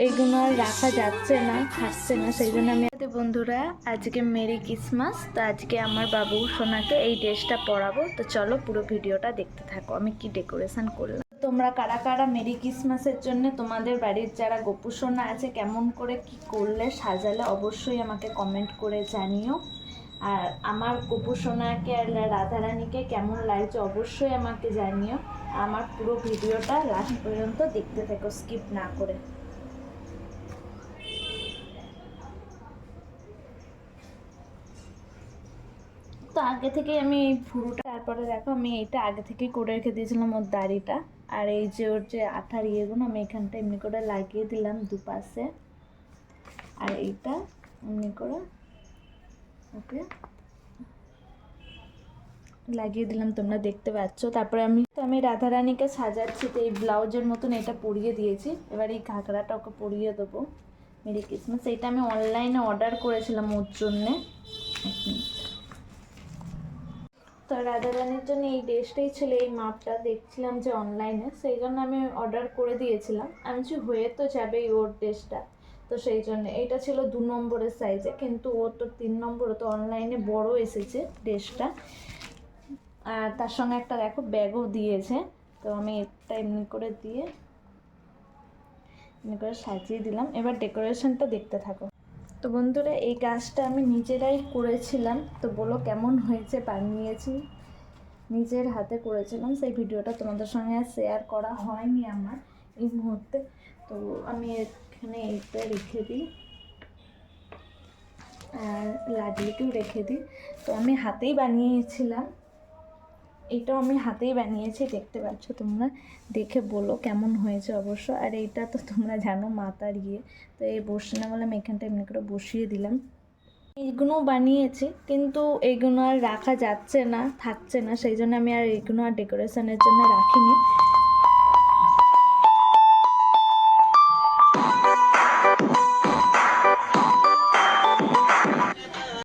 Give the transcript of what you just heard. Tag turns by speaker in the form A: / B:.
A: এইগুলো আর রাখা যাচ্ছে না, থাকছে না, সেই জন্য আমি বন্ধুরা আজকে মেরি ক্রিসমাস। তো আজকে আমার বাবু সোনাকে এই ড্রেসটা পরাবো। তো চলো পুরো ভিডিওটা দেখতে থাকো আমি কি ডেকোরেশন করলাম। তোমরা কারা কারা মেরি ক্রিসমাসের জন্য তোমাদের বাড়ির যারা গোপু সোনা আছে কেমন করে কি করলে সাজালে অবশ্যই আমাকে কমেন্ট করে জানিও। আর আমার গোপু সোনাকে আর রাধারানীকে কেমন লাগছে অবশ্যই আমাকে জানিও। আমার পুরো ভিডিওটা লাস্ট পর্যন্ত দেখতে থাকো স্কিপ না করে। তো আগে থেকেই আমি এই ভুরুটা, তারপরে দেখো আমি এইটা আগে থেকেই করে রেখে দিয়েছিলাম ওর দাড়িটা। আর এই যে ওর যে আঠার ইয়েগুলো আমি এখানটা এমনি করে লাগিয়ে দিলাম দুপাশে। আর এইটা এমনি করে ওকে লাগিয়ে দিলাম, তোমরা দেখতে পাচ্ছ। তারপরে আমি রাধারানীকে সাজাচ্ছি। তো এই ব্লাউজের মতন এটা পরিয়ে দিয়েছি, এবার এই ঘাগরাটা ওকে পরিয়ে দেবো। মেরি ক্রিসমাস এইটা আমি অনলাইনে অর্ডার করেছিলাম ওর জন্যে। তো রাধারানীর জন্য এই ড্রেসটাই ছিল, এই মাপটা দেখছিলাম যে অনলাইনে, সেই জন্য আমি অর্ডার করে দিয়েছিলাম। আমি যে হয়ে তো যাবেই ওর ড্রেসটা, তো সেই জন্য এইটা ছিল 2 নম্বরের সাইজে, কিন্তু ওর তো 3 নম্বরে, তো অনলাইনে বড় এসেছে ড্রেসটা। আর তার সঙ্গে একটা দেখো ব্যাগও দিয়েছে। তো আমি এটা এমনি করে দিয়ে এমনি করে সাজিয়ে দিলাম। এবার ডেকোরেশনটা দেখতে থাকো। তো বন্ধুরা এই কাজটা আমি নিজেরাই করেছিলাম, তো বলো কেমন হয়েছে। বানিয়েছি, নিজের হাতে করেছিলাম, সেই ভিডিওটা তোমাদের সঙ্গে আর শেয়ার করা হয়নি আমার এই মুহূর্তে। তো আমি এখানে এইটা রেখে দিই আর লাডলিকেও রেখে দিই। তো আমি হাতেই বানিয়েছিলাম, এইটাও আমি হাতেই বানিয়েছি, দেখতে পাচ্ছ তোমরা। দেখে বলো কেমন হয়েছে অবশ্য। আর এইটা তো তোমরা জানো মাতার ইয়ে, তো এই বসে না বলে আমি এখানটা এমনি করে বসিয়ে দিলাম। এইগুলো বানিয়েছি, কিন্তু এইগুলো আর রাখা যাচ্ছে না, থাকছে না, সেই জন্য আমি আর এইগুলো আর ডেকোরেশনের জন্য রাখিনি।